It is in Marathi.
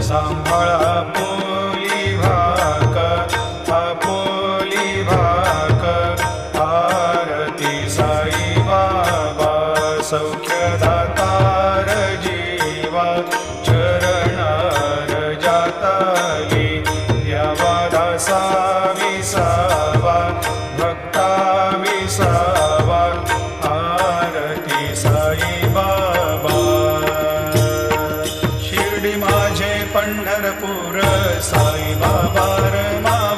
सांभाळा आपोली भाक, आपोली भाक. आरती साई बाबा सौख्यदातार जीवा, चरणार जाताली द्यावा दासा विसावा, भक्ता विसावा. आरती साई बाबा. शिर्डी माझे पंढरपूर, साई बाबा रमा